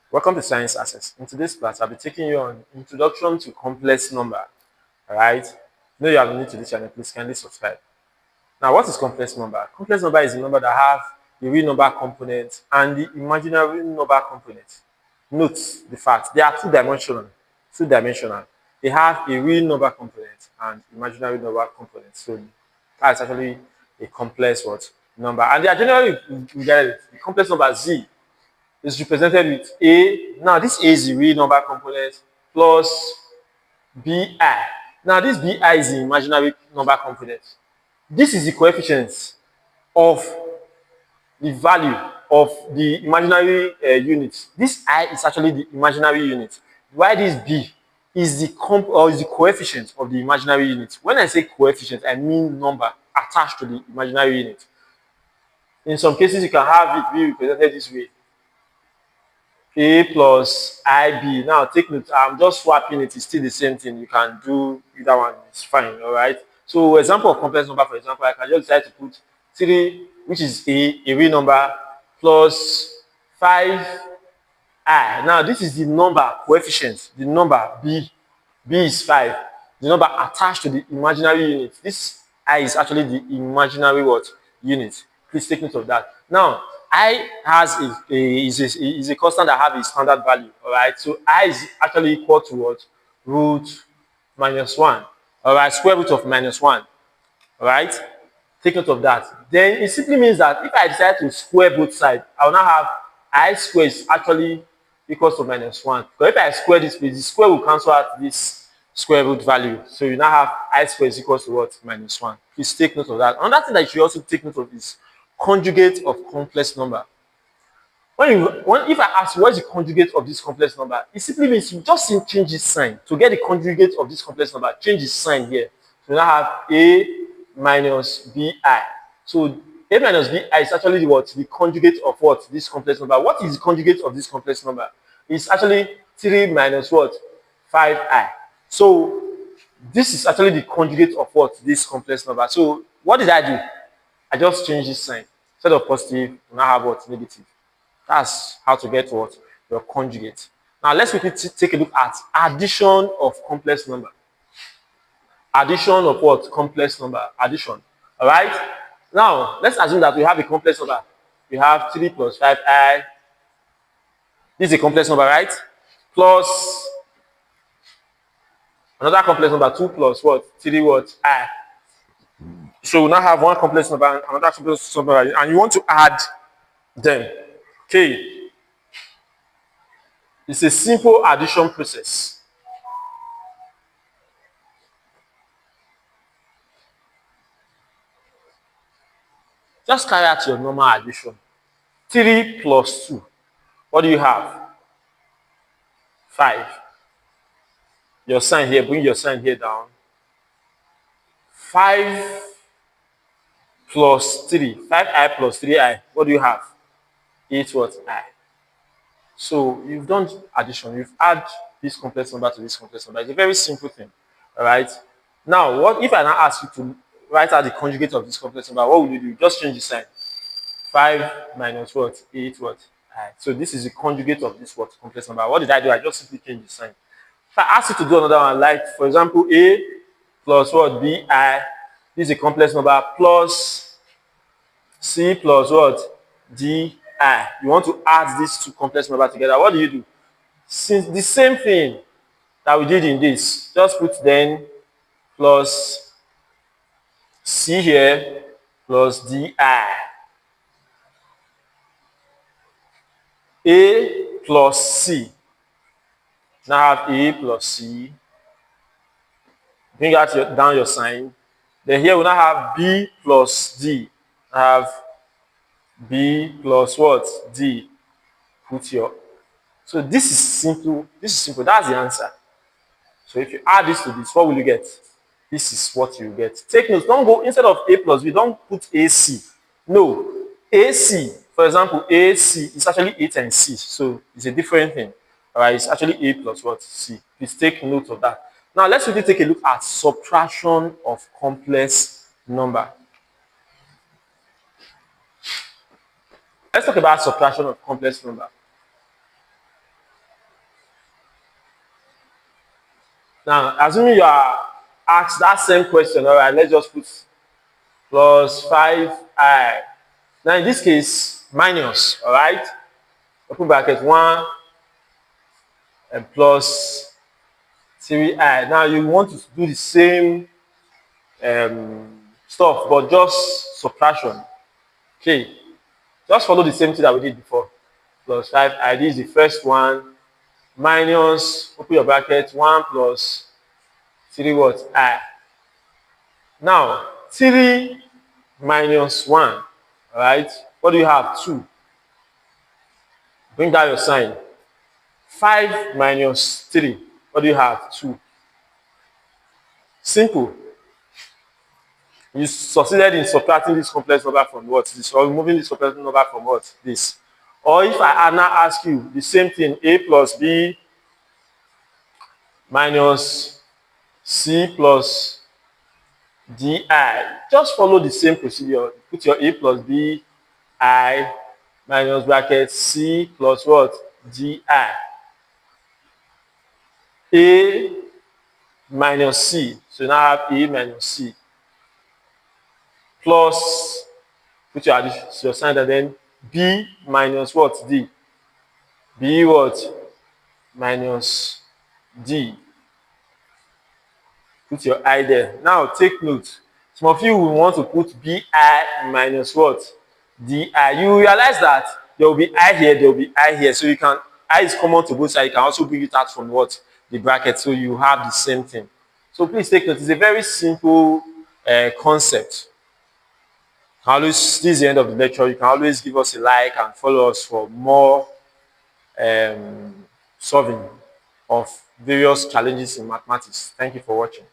Welcome to Science Access. In today's class, I'll be taking you on Introduction to Complex Number. Alright? No, you are new to this channel, please kindly subscribe. Now, what is complex number? Complex number is a number that have the real number component and the imaginary number component. Note the fact they are two-dimensional. Two-dimensional. They have a real number component and imaginary number component. So that's actually a complex what number. And they are generally regarded. The complex number Z is represented with A. Now, this A is the real number component plus BI. Now, this BI is the imaginary number component. This is the coefficient of the value of the imaginary unit. This I is actually the imaginary unit. While this B is the coefficient of the imaginary unit. When I say coefficient, I mean number attached to the imaginary unit. In some cases, you can have it be represented this way. A plus IB. Now take note, I'm just swapping it, it's still the same thing. You can do either one, it's fine, all right? So example of complex number, for example, I can just decide to put 3, which is a real number, plus 5I. Now this is the number coefficient, the number B is 5, the number attached to the imaginary unit. This I is actually the imaginary what unit. Please take note of that. Now I has is a constant that have a standard value. All right, so I is actually equal to what? Root minus 1. All right, square root of minus 1. All right, take note of that. Then it simply means that if I decide to square both sides, I will now have I square is actually equals to minus 1. Because if I square this, the square will cancel out this square root value. So you now have I square is equals to what? Minus 1. Please take note of that. Another thing that you should also take note of is conjugate of complex number. If I ask you what is the conjugate of this complex number, it simply means you just change its sign. To get the conjugate of this complex number, change its sign here. So you now have A minus BI. So A minus BI is actually what? The conjugate of what? This complex number. What is the conjugate of this complex number? It's actually 3 minus what? 5I. So this is actually the conjugate of what? This complex number. So what did I do? I just changed this sign. Instead of positive, we now have what? Negative. That's how to get what? Your conjugate. Now let's quickly take a look at addition of complex number. Addition of what? Complex number. Addition. All right. Now let's assume that we have a complex number. We have 3 plus 5I. This is a complex number, right? Plus another complex number, 2 plus what? 3 what? I. So we now have one complex number and another complex number, and you want to add them. Okay. It's a simple addition process. Just carry out your normal addition. 3 plus 2. What do you have? 5. Your sign here, bring your sign here down. 5 plus 3. 5I plus 3I. What do you have? 8 what? I. So you've done addition. You've added this complex number to this complex number. It's a very simple thing. All right. Now, what if I now ask you to write out the conjugate of this complex number? What will you do? Just change the sign. 5 minus what? 8 what? I. So this is the conjugate of this what? Complex number. What did I do? I just simply changed the sign. If I ask you to do another one, like for example, A plus what? BI. This is a complex number plus C plus what? DI. You want to add these two complex numbers together. What do? Since the same thing that we did in this, just put then plus C here plus DI. A plus C. Now have A plus C. Bring out down your sign. Then here we now have B plus D. I have B plus what? D. Put your. So this is simple. This is simple. That's the answer. So if you add this to this, what will you get? This is what you get. Take notes. Don't go instead of A plus B. Don't put AC. No. AC. For example, AC is actually A times C. So it's a different thing. All right. It's actually A plus what? C. Please take note of that. Now let's really take a look at subtraction of complex number. Let's talk about subtraction of complex number. Now, assuming you are asked that same question, all right, let's just put plus 5i. Now, in this case, minus, all right, open bracket 1 and plus 3i. Now, you want to do the same stuff, but just subtraction. Okay, just follow the same thing that we did before. Plus 5i, this is the first one, minus, open your bracket, 1 plus 3 what? I. Now, 3 minus 1, all right? What do you have? 2. Bring down your sign. 5 minus 3, what do you have? 2. Simple. You succeeded in subtracting this complex number from what? This, or removing this complex number from what? This. Or if I now ask you the same thing, a plus b minus c plus di, just follow the same procedure. Put your a plus b I minus bracket c plus what? Di. A minus c. So now I have a minus c plus, put your sign, and then b minus what? D. B what? Minus d. Put your I there. Now take note. Some of you will want to put bi minus what? Di. You realize that there will be I here, there will be I here. So you can, I is common to both sides. You can also bring it out from what? The bracket. So you have the same thing. So please take note. It's a very simple concept. Always, this is the end of the lecture. You can always give us a like and follow us for more solving of various challenges in mathematics. Thank you for watching.